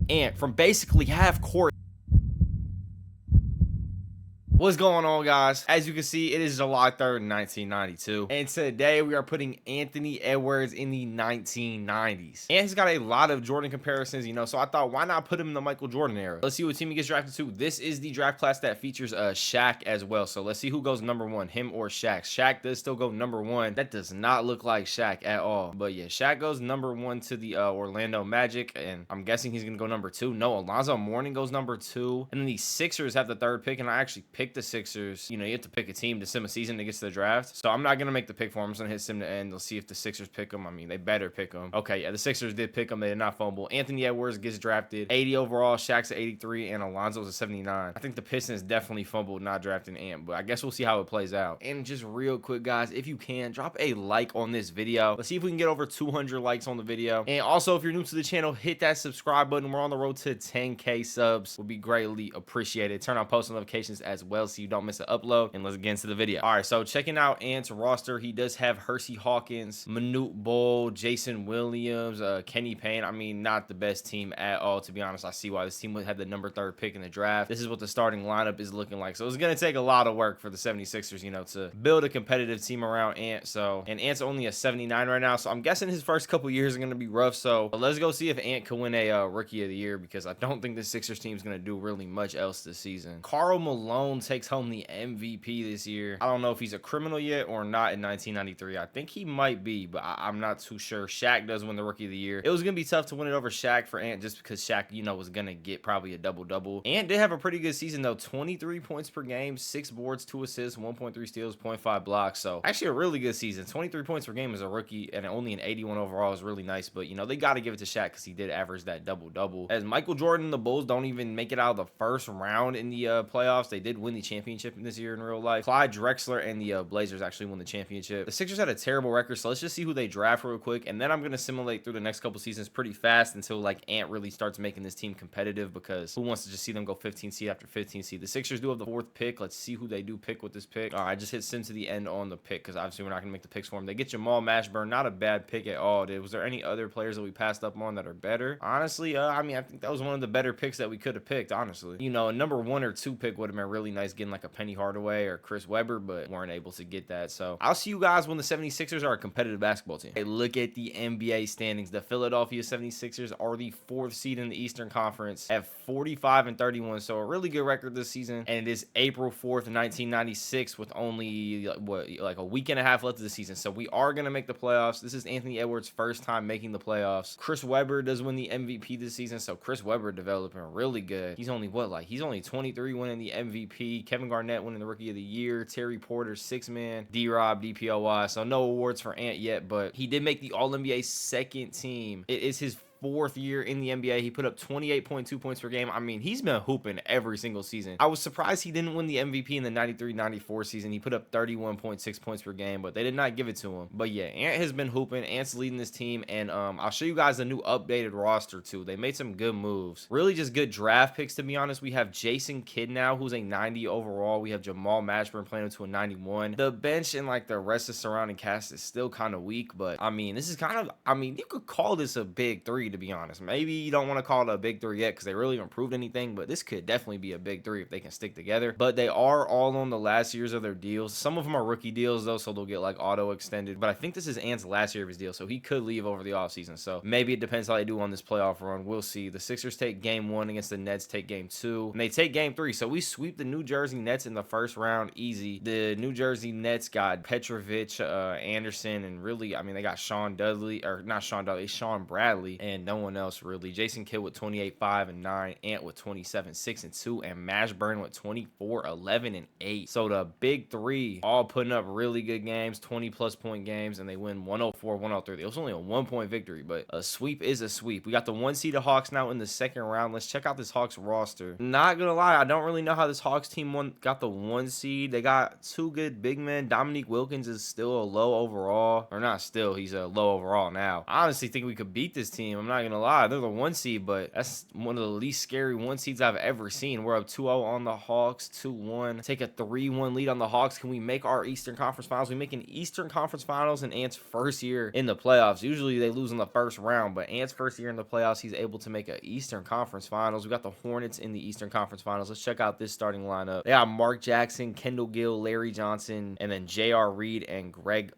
Ant from basically half court. What's going on, guys? As you can see, it is July 3rd, 1992, and today we are putting Anthony Edwards in the 1990s. And he's got a lot of Jordan comparisons, so I thought, why not put him in the Michael Jordan era? Let's see what team he gets drafted to. This is the draft class that features Shaq as well, so let's see who goes number one, him or Shaq. Shaq does still go number one. That does not look like Shaq at all, but yeah, Shaq goes number one to the Orlando Magic, and I'm guessing he's gonna go number two. No, Alonzo Mourning goes number two, and then the Sixers have the third pick, and I actually picked the Sixers. You have to pick a team to sim a season to get to the draft. So I'm not going to make the pick for him. I'm just going to hit sim to end. Let's see if the Sixers pick him. I mean, they better pick him. Okay, yeah, the Sixers did pick him. They did not fumble. Anthony Edwards gets drafted. 80 overall. Shaq's at 83, and Alonzo's at 79. I think the Pistons definitely fumbled not drafting Ant, but I guess we'll see how it plays out. And just real quick, guys, if you can, drop a like on this video. Let's see if we can get over 200 likes on the video. And also, if you're new to the channel, hit that subscribe button. We're on the road to 10K subs. Would be greatly appreciated. Turn on post notifications as well so you don't miss an upload. And let's get into the video. All right, so checking out Ant's roster, he does have Hersey Hawkins, Manute Bol, Jason Williams, Kenny Payne. I mean, not the best team at all, to be honest. I see why this team would have the number 3rd pick in the draft. This is what the starting lineup is looking like. So it's going to take a lot of work for the 76ers, to build a competitive team around Ant. And Ant's only a 79 right now, so I'm guessing his first couple years are going to be rough. So let's go see if Ant can win a Rookie of the Year, because I don't think the Sixers team is going to do really much else this season. Karl Malone takes home the MVP this year. I don't know if he's a criminal yet or not in 1993. I think he might be, but I'm not too sure. Shaq does win the Rookie of the Year. It was going to be tough to win it over Shaq for Ant, just because Shaq, was going to get probably a double-double. Ant did have a pretty good season, though. 23 points per game, 6 boards, 2 assists, 1.3 steals, 0.5 blocks. So actually a really good season. 23 points per game as a rookie, and only an 81 overall is really nice. But, they got to give it to Shaq because he did average that double-double. As Michael Jordan and the Bulls don't even make it out of the first round in the playoffs. They did win the championship this year in real life. Clyde Drexler and the Blazers actually won the championship. The Sixers had a terrible record, so let's just see who they draft real quick, and then I'm going to simulate through the next couple seasons pretty fast until Ant really starts making this team competitive, because who wants to just see them go 15 seed after 15 seed? The Sixers do have the 4th pick. Let's see who they do pick with this pick. I just hit sim to the end on the pick, because obviously we're not going to make the picks for them. They get Jamal Mashburn, not a bad pick at all. Was there any other players that we passed up on that are better? Honestly, I think that was one of the better picks that we could have picked, honestly. A number 1 or 2 pick would have been really nice, getting a Penny Hardaway or Chris Webber, but weren't able to get that. So I'll see you guys when the 76ers are a competitive basketball team. Hey, look at the NBA standings. The Philadelphia 76ers are the 4th seed in the Eastern Conference at 45-31. So a really good record this season. And it is April 4th, 1996, with only a week and a half left of the season. So we are going to make the playoffs. This is Anthony Edwards' first time making the playoffs. Chris Webber does win the MVP this season. So Chris Webber developing really good. He's only he's only 23, winning the MVP. Kevin Garnett winning the Rookie of the Year. Terry Porter, 6-man. D-Rob, DPOY. So no awards for Ant yet, but he did make the All-NBA 2nd team. It is his 4th year in the NBA. He put up 28.2 points per game. I mean, he's been hooping every single season. I was surprised he didn't win the MVP in the 93-94 season. He put up 31.6 points per game, but they did not give it to him. But yeah, Ant has been hooping. Ant's leading this team, and I'll show you guys a new updated roster too. They made some good moves. Really just good draft picks, to be honest. We have Jason Kidd now, who's a 90 overall. We have Jamal Mashburn playing into a 91. The bench and the rest of the surrounding cast is still kind of weak, but I mean, this is you could call this a big 3, to be honest. Maybe you don't want to call it a big 3 yet, because they really haven't proved anything, but this could definitely be a big 3 if they can stick together. But they are all on the last years of their deals. Some of them are rookie deals though, so they'll get auto extended, but I think this is Ant's last year of his deal, so he could leave over the offseason. So maybe it depends how they do on this playoff run. We'll see. The Sixers take game 1 against the Nets, take game 2, and they take game 3. So we sweep the New Jersey Nets in the first round easy. The New Jersey Nets got Petrovic, Anderson, and really, they got Sean Bradley, and no one else really. Jason Kidd with 28, 5, and 9. Ant with 27, 6, and 2. And Mashburn with 24, 11, and 8. So the big 3 all putting up really good games, 20-plus point games, and they win 104, 103. It was only a 1-point victory, but a sweep is a sweep. We got the 1 seed of Hawks now in the 2nd round. Let's check out this Hawks roster. Not gonna lie, I don't really know how this Hawks team got the 1 seed. They got 2 good big men. Dominique Wilkins is still a low overall. Or not still, he's a low overall now. I honestly think we could beat this team. I'm not gonna lie, they're the 1 seed, but that's one of the least scary 1 seeds I've ever seen. We're up 2-0 on the Hawks, 2-1. Take a 3-1 lead on the Hawks. Can we make our Eastern Conference Finals? We make an Eastern Conference Finals in Ant's first year in the playoffs. Usually they lose in the first round, but Ant's first year in the playoffs, he's able to make an Eastern Conference Finals. We got the Hornets in the Eastern Conference Finals. Let's check out this starting lineup. They got Mark Jackson, Kendall Gill, Larry Johnson, and then J.R. Reed and Greg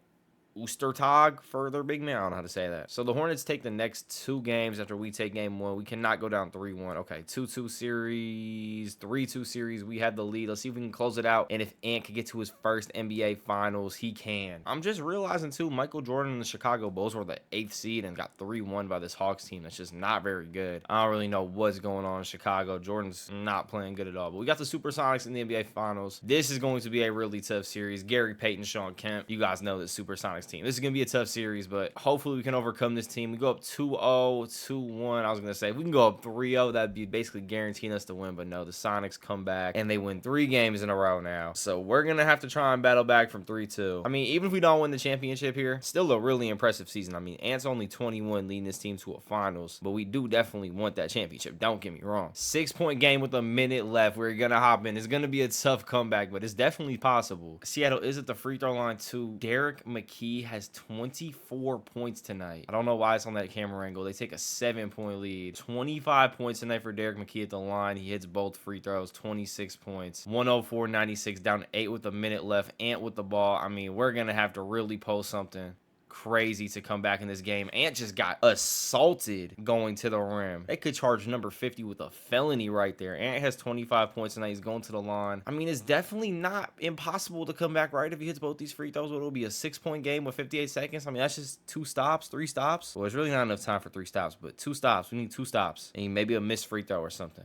Oostertag for their big man. I don't know how to say that. So the Hornets take the next 2 games after we take game 1. We cannot go down 3-1. Okay, 2-2 series, 3-2 series. We have the lead. Let's see if we can close it out. And if Ant can get to his first NBA Finals, he can. I'm just realizing, too, Michael Jordan and the Chicago Bulls were the 8th seed and got 3-1 by this Hawks team. That's just not very good. I don't really know what's going on in Chicago. Jordan's not playing good at all. But we got the Supersonics in the NBA Finals. This is going to be a really tough series. Gary Payton, Sean Kemp. You guys know the Supersonics team. This is going to be a tough series, but hopefully we can overcome this team. We go up 2-0, 2-1. I was going to say, if we can go up 3-0, that'd be basically guaranteeing us to win, but no, the Sonics come back, and they win 3 games in a row now. So we're going to have to try and battle back from 3-2. I mean, even if we don't win the championship here, still a really impressive season. I mean, Ant's only 21 leading this team to a finals, but we do definitely want that championship. Don't get me wrong. 6-point game with a minute left. We're going to hop in. It's going to be a tough comeback, but it's definitely possible. Seattle is at the free throw line, too. Derek McKee has 24 points tonight. I don't know why it's on that camera angle. They take a 7-point lead. 25 points tonight for Derek McKee at the line. He hits both free throws. 26 points. 104-96, down 8 with a minute left. Ant with the ball. I mean, we're going to have to really post something crazy to come back in this game. Ant just got assaulted going to the rim. They could charge number 50 with a felony right there. Ant has 25 points tonight. He's going to the line. I mean, it's definitely not impossible to come back right if he hits both these free throws. It'll be a 6-point game with 58 seconds. I mean, that's just 2 stops, 3 stops. Well, it's really not enough time for 3 stops, but 2 stops. We need 2 stops. And maybe a missed free throw or something.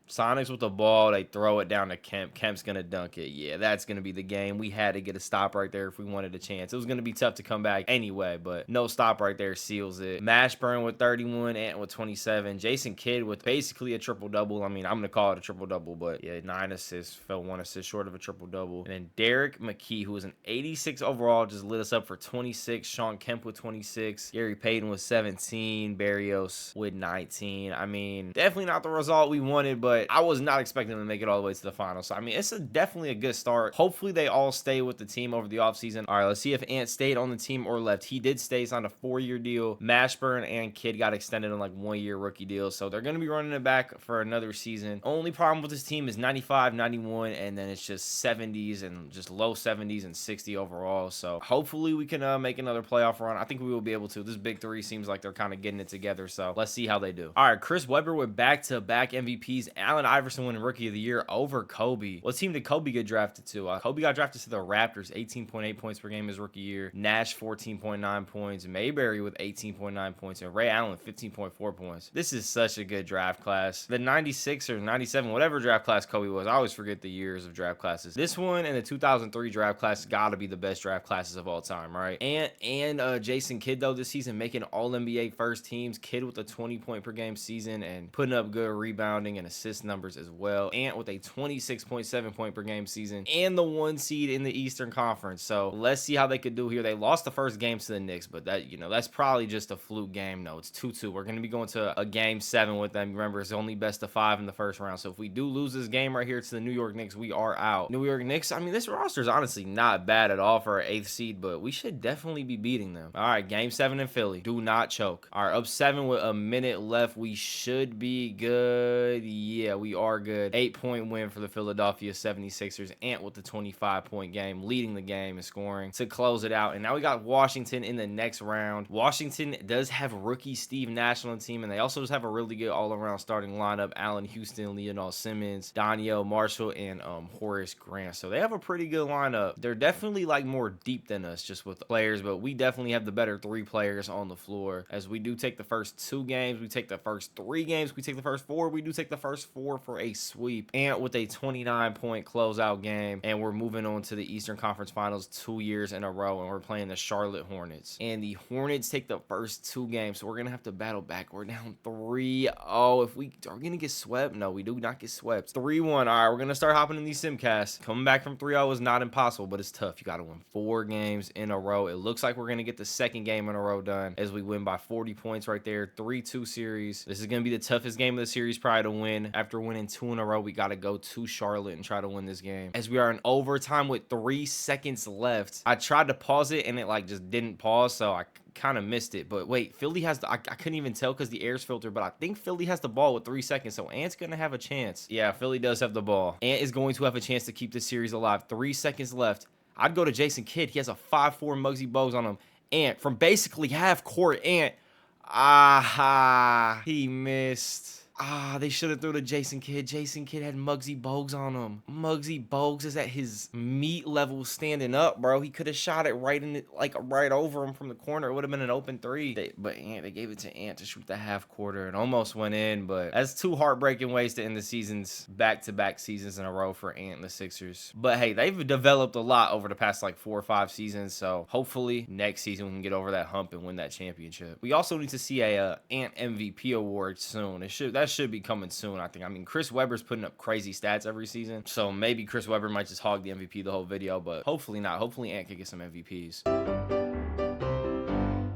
Sonics with the ball. They throw it down to Kemp. Kemp's going to dunk it. Yeah, that's going to be the game. We had to get a stop right there if we wanted a chance. It was going to be tough to come back anyway, but no stop right there seals it. Mashburn with 31, Ant with 27. Jason Kidd with basically a triple-double. I mean, I'm going to call it a triple-double, but yeah, 9 assists. Fell 1 assist short of a triple-double. And then Derek McKee, who was an 86 overall, just lit us up for 26. Sean Kemp with 26. Gary Payton with 17. Barrios with 19. I mean, definitely not the result we wanted, but I was not expecting them to make it all the way to the finals. So, I mean, it's definitely a good start. Hopefully, they all stay with the team over the offseason. All right, let's see if Ant stayed on the team or left. He did stay. He's on a 4-year deal. Mashburn and Kidd got extended on like 1-year rookie deals. So, they're going to be running it back for another season. Only problem with this team is 95, 91, and then it's just 70s and just low 70s and 60 overall. So, hopefully, we can make another playoff run. I think we will be able to. This big 3 seems like they're kind of getting it together. So, let's see how they do. All right, Chris Webber with back-to-back MVPs. Allen Iverson winning Rookie of the Year over Kobe. What team did Kobe get drafted to? Kobe got drafted to the Raptors, 18.8 points per game his rookie year. Nash, 14.9 points. Mayberry with 18.9 points. And Ray Allen, 15.4 points. This is such a good draft class. The 96 or 97, whatever draft class Kobe was, I always forget the years of draft classes. This one and the 2003 draft class got to be the best draft classes of all time, right? And Jason Kidd, though, this season making All-NBA first teams. Kidd with a 20-point per game season and putting up good rebounding and assist numbers as well. Ant with a 26.7 point per game season and the 1 seed in the Eastern Conference. So let's see how they could do here. They lost the first game to the Knicks, but that, that's probably just a fluke game. No, it's 2-2. We're going to be going to a game 7 with them. Remember, it's only best of 5 in the first round. So if we do lose this game right here to the New York Knicks, we are out. New York Knicks, I mean, this roster is honestly not bad at all for our 8th seed, but we should definitely be beating them. All right, game 7 in Philly. Do not choke. All right, up 7 with a minute left. We should be good. Yeah, we are good. 8-point win for the Philadelphia 76ers. Ant with the 25-point game, leading the game and scoring to close it out. And now we got Washington in the next round. Washington does have rookie Steve Nash on the team, and they also just have a really good all-around starting lineup. Allen Houston, Leonard Simmons, Danielle Marshall, and Horace Grant. So they have a pretty good lineup. They're definitely like more deep than us just with the players, but we definitely have the better 3 players on the floor. As we do take the first 2 games, we take the first 3 games, we take the first 4, we do take the first 4 for a sweep. Ant with a 29-point closeout game. And we're moving on to the Eastern Conference Finals 2 years in a row. And we're playing the Charlotte Hornets. And the Hornets take the first 2 games. So we're going to have to battle back. We're down 3-0. If we are we going to get swept? No, we do not get swept. 3-1. All right, we're going to start hopping in these simcasts. Coming back from 3-0 is not impossible, but it's tough. You got to win 4 games in a row. It looks like we're going to get the second game in a row done as we win by 40 points right there. 3-2 series. This is going to be the toughest game of the series probably to win. After winning 2 in a row, we got to go to Charlotte and try to win this game. As we are in overtime with 3 seconds left. I tried to pause it and it like just didn't pause, so I kind of missed it. But wait, Philly has the I couldn't even tell because the air's filtered, but I think Philly has the ball with 3 seconds, so Ant's gonna have a chance. Yeah, Philly does have the ball. Ant is going to have a chance to keep this series alive. 3 seconds left. I'd go to Jason Kidd. He has a 5'4" Muggsy Bogues on him. Ant from basically half court. Ant, he missed. They should have threw to Jason Kidd. Jason Kidd had Muggsy Bogues on him. Muggsy Bogues is at his meat level standing up, bro. He could have shot it right in it, like right over him from the corner. It would have been an open 3. But they gave it to Ant to shoot the half quarter. It almost went in, but that's 2 heartbreaking ways to end the seasons, back-to-back seasons in a row for Ant and the Sixers. But hey, they've developed a lot over the past like 4 or 5 seasons, so hopefully next season we can get over that hump and win that championship. We also need to see a Ant MVP award soon. That should be coming soon, I think. I mean, Chris Webber's putting up crazy stats every season, so maybe Chris Webber might just hog the MVP the whole video, but hopefully not. Hopefully Ant can get some MVPs.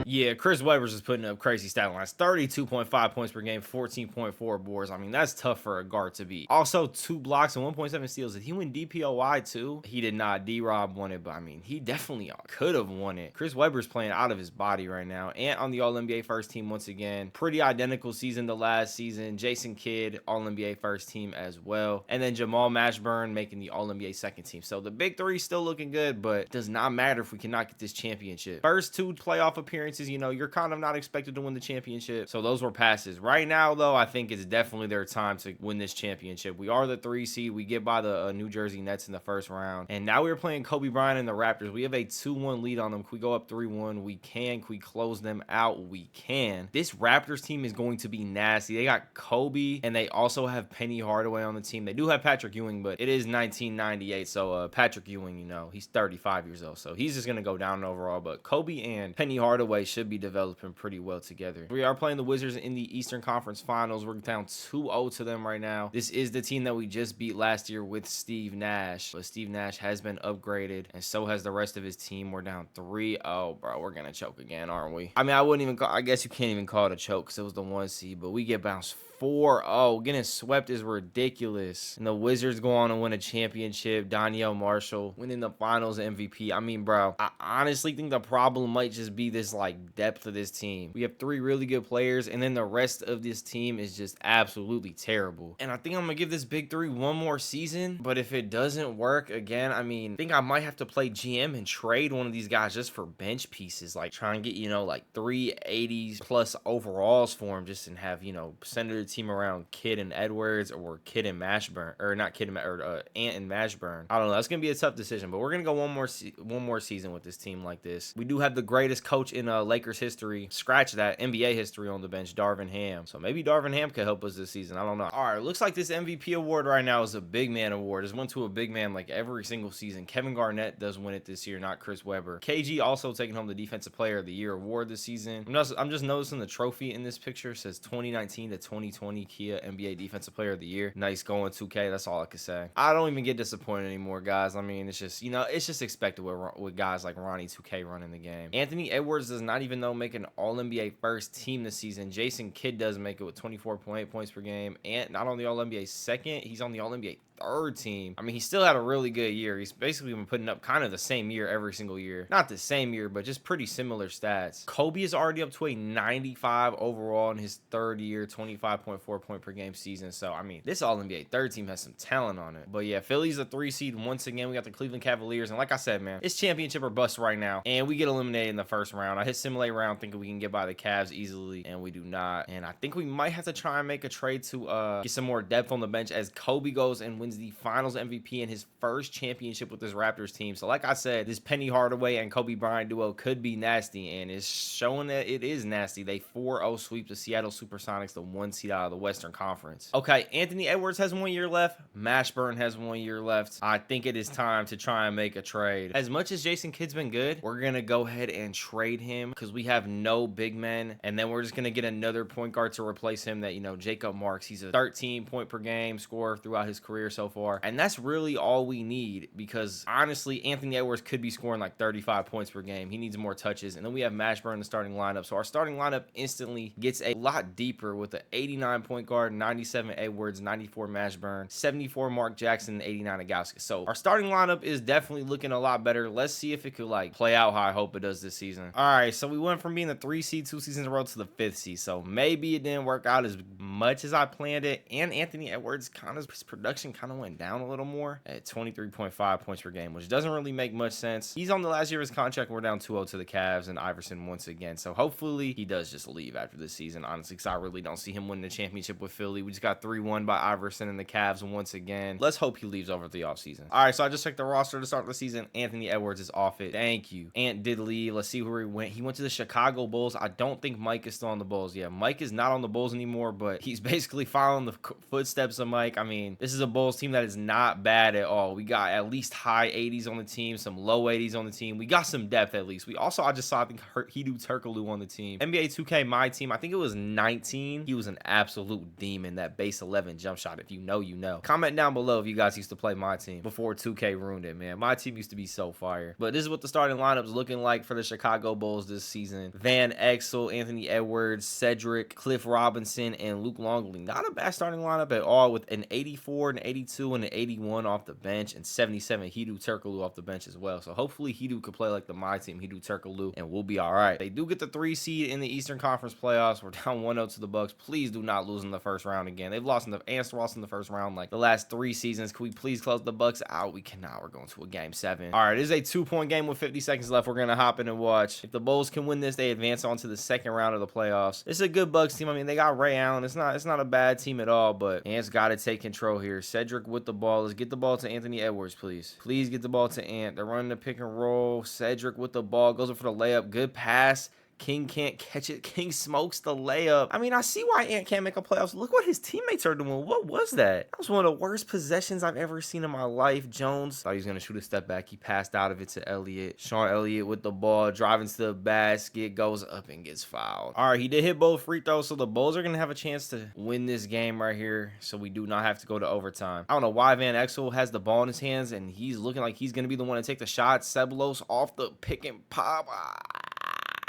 Yeah, Chris Webber's just putting up crazy stat lines. 32.5 points per game, 14.4 boards. I mean, that's tough for a guard to beat. Also, 2 blocks and 1.7 steals. Did he win DPOY too? He did not. D-Rob won it, but I mean, he definitely could have won it. Chris Webber's playing out of his body right now. Ant on the All-NBA first team once again. Pretty identical season to last season. Jason Kidd, All-NBA first team as well. And then Jamal Mashburn making the All-NBA second team. So the big 3 still looking good, but it does not matter if we cannot get this championship. First 2 playoff appearances, you know, you're kind of not expected to win the championship. So those were passes. Right now, though, I think it's definitely their time to win this championship. We are the 3 seed. We get by the New Jersey Nets in the first round. And now we're playing Kobe Bryant and the Raptors. We have a 2-1 lead on them. Can we go up 3-1? We can. Can we close them out? We can. This Raptors team is going to be nasty. They got Kobe, and they also have Penny Hardaway on the team. They do have Patrick Ewing, but it is 1998. So Patrick Ewing, you know, he's 35 years old. So he's just going to go down overall. But Kobe and Penny Hardaway should be developing pretty well together. We are playing the Wizards in the Eastern Conference Finals. We're down 2-0 to them right now. This is the team that we just beat last year with Steve Nash, but Steve Nash has been upgraded, and so has the rest of his team. We're down 3-0, bro. We're gonna choke again, aren't we? I mean, I guess you can't even call it a choke because it was the 1 seed, but we get bounced 4-0. Getting swept is ridiculous. And the Wizards go on and win a championship. Danielle Marshall winning the finals MVP. I mean, bro, I honestly think the problem might just be this like depth of this team. We have 3 really good players, and then the rest of this team is just absolutely terrible. And I think I'm gonna give this big 3 one more season, but if it doesn't work again, I mean, I think I might have to play GM and trade one of these guys just for bench pieces, like try and get, you know, like 380s plus overalls for him, just and have, you know, center the team around Kidd and Edwards, or Kidd and Mashburn, or not Kidd and Ant and Mashburn. I don't know. That's gonna be a tough decision, but we're gonna go one more season with this team like this. We do have the greatest coach in Lakers history, scratch that, NBA history on the bench, Darvin Ham. So maybe Darvin Ham could help us this season. I don't know. All right, looks like this MVP award right now is a big man award. It's went to a big man like every single season. Kevin Garnett does win it this year, not Chris Webber. KG also taking home the Defensive Player of the Year award this season. I'm just noticing the trophy in this picture says 2019 to 2020 Kia NBA Defensive Player of the Year. Nice going, 2K. That's all I can say. I don't even get disappointed anymore, guys. I mean, it's just, you know, it's just expected with guys like Ronnie 2K running the game. Anthony Edwards does not even though make an All-NBA first team this season. Jason Kidd does make it with 24.8 points per game. And not on the All-NBA second, he's on the All-NBA third team. I mean, he still had a really good year. He's basically been putting up kind of the same year every single year. Not the same year, but just pretty similar stats. Kobe is already up to a 95 overall in his third year, 25.4 point per game season. So, I mean, this All-NBA third team has some talent on it. But yeah, Philly's a 3 seed once again. We got the Cleveland Cavaliers. And like I said, man, it's championship or bust right now. And we get eliminated in the first round. I hit simulate round thinking we can get by the Cavs easily, and we do not. And I think we might have to try and make a trade to get some more depth on the bench as Kobe goes and wins the finals MVP in his first championship with this Raptors team. So like I said, this Penny Hardaway and Kobe Bryant duo could be nasty, and it's showing that it is nasty. They 4-0 sweep the Seattle Supersonics, the 1 seed seed out of the Western Conference. Okay, Anthony Edwards has 1 year left. Mashburn has 1 year left. I think it is time to try and make a trade. As much as Jason Kidd's been good, we're going to go ahead and trade him because we have no big men. And then we're just going to get another point guard to replace him that, you know, Jacob Marks. He's a 13 point per game scorer throughout his career so far. And that's really all we need because honestly, Anthony Edwards could be scoring like 35 points per game. He needs more touches. And then we have Mashburn in the starting lineup. So our starting lineup instantly gets a lot deeper with the 89 point guard, 97 Edwards, 94 Mashburn, 74 Mark Jackson, 89 Agauskas. So our starting lineup is definitely looking a lot better. Let's see if it could like play out how I hope it does this season. All right, so we went from being the 3 seed 2 seasons in a row to the 5th seed. So maybe it didn't work out as much as I planned it. And Anthony Edwards his production kind of went down a little more at 23.5 points per game, which doesn't really make much sense. He's on the last year of his contract. We're down 2-0 to the Cavs and Iverson once again. So hopefully he does just leave after this season, honestly, because I really don't see him winning the championship with Philly. We just got 3-1 by Iverson and the Cavs once again. Let's hope he leaves over the offseason. All right, so I just checked the roster to start the season. Anthony Edwards is off it. Thank you. Ant did leave. Let's see where he went. He went to the Chicago Bulls. I don't think Mike is still on the Bulls. Yeah, Mike is not on the Bulls anymore, but he's basically following the footsteps of Mike. I mean, this is a Bulls team that is not bad at all. We got at least high 80s on the team, some low 80s on the team. We got some depth at least. I just saw, I think, Hedo Turkoglu on the team. NBA 2K, my team, I think it was 19. He was an absolute demon, that base 11 jump shot. If you know, you know. Comment down below if you guys used to play my team before 2K ruined it, man. My team used to be so fire. But this is what the starting lineup's looking like for the Chicago Bulls this season. Van Exel, Anthony Edwards, Cedric, Cliff Robinson, and Luke Longley. Not a bad starting lineup at all with an 84, an 82, and an 81 off the bench, and 77 Hedo Turkoglu off the bench as well. So hopefully Hedo could play like the my team, Hedo Turkoglu, and we'll be all right. They do get the 3 seed in the Eastern Conference playoffs. We're down 1-0 to the Bucks. Please do not lose in the first round again. They've lost in the Ants lost in the first round like the last 3 seasons. Can we please close the Bucks out? We cannot. We're going to a game 7. All right, it is a 2-point game with 50 seconds left. We're gonna hop in and watch. If the Bulls can win this, they advance on to the second round of the playoffs. This is a good Bucks team. I mean, they got Ray Allen. It's not a bad team at all, but Ant's got to take control here. Cedric with the ball. Let's get the ball to Anthony Edwards, please. Please get the ball to Ant. They're running the pick and roll. Cedric with the ball. Goes up for the layup. Good pass. King can't catch it. King smokes the layup. I mean, I see why Ant can't make a playoffs. Look what his teammates are doing. What was that? That was one of the worst possessions I've ever seen in my life. Jones thought he was going to shoot a step back. He passed out of it to Elliott. Sean Elliott with the ball, driving to the basket, goes up and gets fouled. All right, he did hit both free throws, so the Bulls are going to have a chance to win this game right here, so we do not have to go to overtime. I don't know why Van Exel has the ball in his hands, and he's looking like he's going to be the one to take the shot. Ceballos off the pick and pop.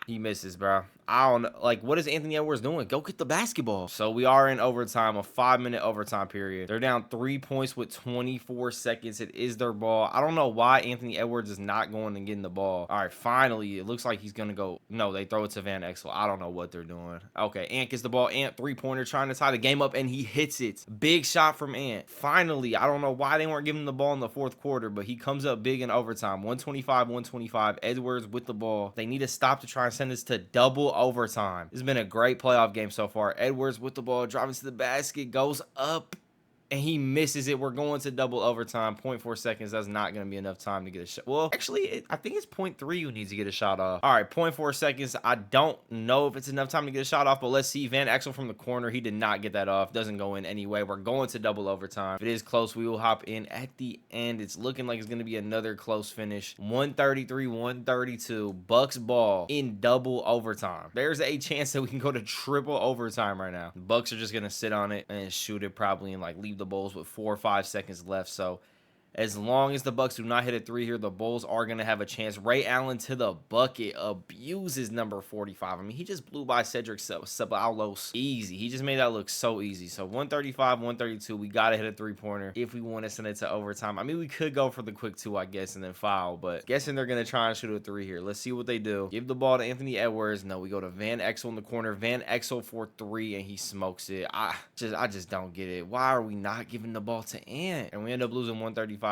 He misses, bro. I don't know. Like, what is Anthony Edwards doing? Go get the basketball. So we are in overtime, a 5-minute overtime period. They're down 3 points with 24 seconds. It is their ball. I don't know why Anthony Edwards is not going and getting the ball. All right, finally, it looks like he's going to go. No, they throw it to Van Exel. I don't know what they're doing. Okay, Ant gets the ball. Ant, 3-pointer, trying to tie the game up, and he hits it. Big shot from Ant. Finally, I don't know why they weren't giving him the ball in the 4th quarter, but he comes up big in overtime. 125-125. Edwards with the ball. They need to stop to try and send this to double overtime. This has been a great playoff game so far. Edwards with the ball, driving to the basket, goes up, and he misses it. We're going to double overtime. 0.4 seconds. That's not going to be enough time to get a shot. Well, actually, I think it's 0.3 who needs to get a shot off. All right, 0.4 seconds. I don't know if it's enough time to get a shot off, but let's see. Van Exel from the corner. He did not get that off. Doesn't go in anyway. We're going to double overtime. If it is close, we will hop in at the end. It's looking like it's going to be another close finish. 133-132. Bucks ball in double overtime. There's a chance that we can go to triple overtime right now. Bucks are just going to sit on it and shoot it probably and like leave the Bulls with 4 or 5 seconds left. So as long as the Bucks do not hit a 3 here, the Bulls are going to have a chance. Ray Allen to the bucket, abuses number 45. I mean, he just blew by Cedric Ceballos easy. He just made that look so easy. So 135-132, we got to hit a 3-pointer if we want to send it to overtime. I mean, we could go for the quick 2, I guess, and then foul, but guessing they're going to try and shoot a 3 here. Let's see what they do. Give the ball to Anthony Edwards. No, we go to Van Exel in the corner. Van Exel for 3, and he smokes it. I just don't get it. Why are we not giving the ball to Ant? And we end up losing 135-132.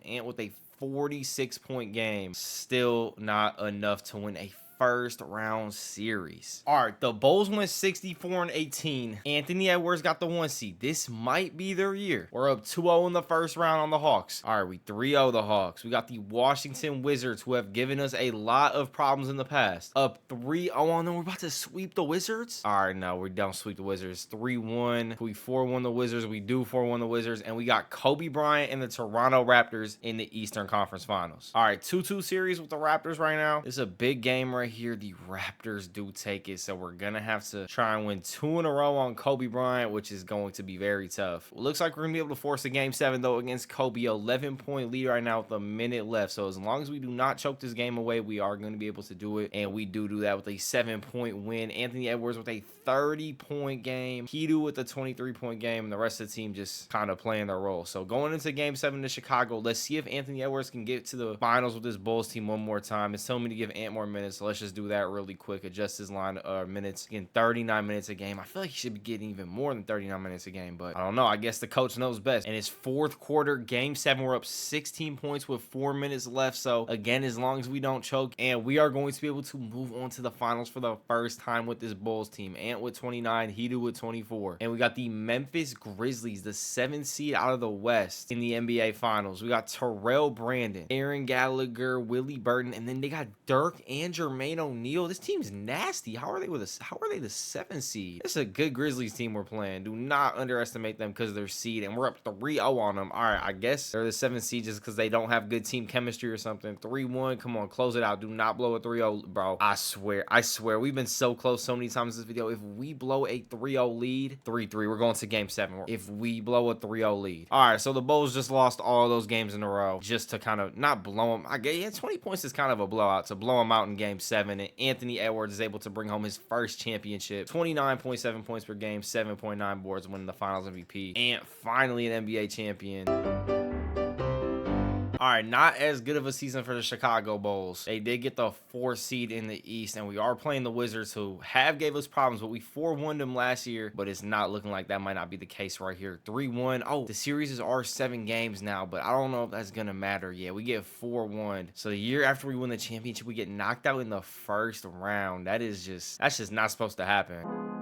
Ant with a 46-point game. Still not enough to win a first round series. All right, the Bulls went 64-18. Anthony Edwards got the 1 seed. This might be their year. We're up 2-0 in the first round on the Hawks. All right, we 3-0 the Hawks. We got the Washington Wizards, who have given us a lot of problems in the past. Up 3-0 on them. We're about to sweep the Wizards. All right, no, we don't sweep the Wizards. 3-1. We 4-1 the Wizards. We do 4-1 the Wizards. And we got Kobe Bryant and the Toronto Raptors in the Eastern Conference Finals. All right, 2-2 series with the Raptors right now. This is a big game right here. The Raptors do take it, so we're gonna have to try and win 2 in a row on Kobe Bryant, which is going to be very tough. It looks like we're gonna be able to force a game 7 though against Kobe. 11-point lead right now with a minute left, so as long as we do not choke this game away, we are going to be able to do it, and we do that with a 7-point win. Anthony Edwards with a 30-point game, Hedo with a 23-point game, and the rest of the team just kind of playing their role. So going into game 7 to Chicago, let's see if Anthony Edwards can get to the finals with this Bulls team one more time. It's telling me to give Ant more minutes, so let's just do that really quick. Adjust his line minutes. Again, 39 minutes a game. I feel like he should be getting even more than 39 minutes a game, but I don't know. I guess the coach knows best. And it's fourth quarter, game 7. We're up 16 points with 4 minutes left. So again, as long as we don't choke, and we are going to be able to move on to the finals for the first time with this Bulls team. Ant with 29, Hedo with 24. And we got the Memphis Grizzlies, the 7th seed out of the West in the NBA Finals. We got Terrell Brandon, Aaron Gallagher, Willie Burton, and then they got Dirk and Jermaine O'Neal. This team's nasty. How are they the 7th seed? This is a good Grizzlies team we're playing. Do not underestimate them because of their seed, and we're up 3-0 on them. All right, I guess they're the 7th seed just because they don't have good team chemistry or something. 3-1. Come on, close it out. Do not blow a 3-0, bro. I swear, we've been so close so many times in this video. If we blow a 3-0 lead, 3-3, we're going to game 7. If we blow a 3-0 lead. All right, so the Bulls just lost all those games in a row just to kind of not blow them. I guess, yeah, 20 points is kind of a blowout to blow them out in game 7. And Anthony Edwards is able to bring home his first championship. 29.7 points per game, 7.9 boards, winning the finals MVP. And finally an NBA champion. All right, not as good of a season for the Chicago Bulls. They did get the 4th seed in the East, and we are playing the Wizards, who have gave us problems, but we 4-1'd them last year, but it's not looking like that might not be the case right here. 3-1. Oh, the series are 7 games now, but I don't know if that's going to matter. Yeah, we get 4-1. So the year after we win the championship, we get knocked out in the first round. That's just not supposed to happen.